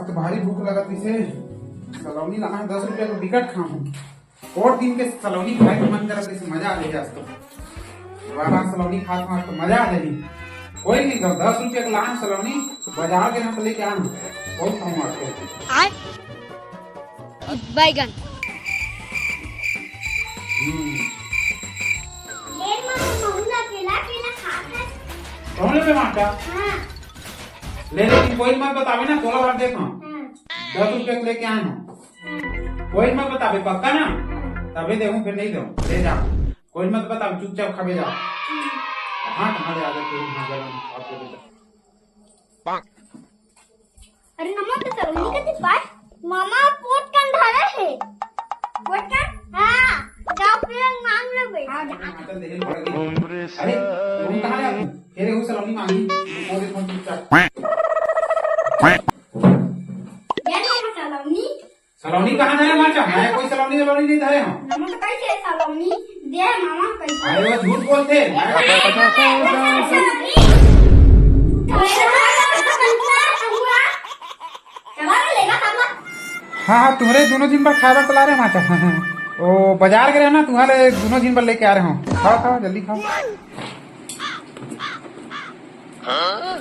तो भारी भूख लगत इसे सलौनी लगा 10 रुपया का बिकट खाऊं और दिन के सलौनी खाए के मन करत इसे मजा आ गया तो बाबा सलौनी खा तो मजा आ गई। कोई नहीं 10 रुपया का लान सलौनी बाजार के ना तो लेके आना बहुत खाऊं आपको बैगन कौन ले माता ले लेकिन कोई मत बतावे ना तोला बार देखो 10 रुपया के लेके आए हो कोई मत बतावे पक्का ना तबे देखूं फिर नहीं दूं ले जा कोई मत बतावे चुपचाप खावे जा हाँ तुम्हारे आगे फिर अरे नमक तो सलौनी का पास मामा पोट कान धारा है पोट कान हां जाओ फिर मांग ले भाई अरे तुम कहां गया फिर वो सलौनी मांगी और देखो चुपचाप यार ये सलौनी सलौनी कहां है माचा मैं कोई सलौनी नहीं धारे हूं नमक कैसे सलौनी दे मामा कैसे अरे वो झूठ बोलते हाँ तुम्हारे दोनों दिन पर खाना पला रहे माचा ओ बाजार गए ना तुम्हारे दोनों दिन पर लेके आ रहे हो खाओ खाओ जल्दी खाओ हाँ?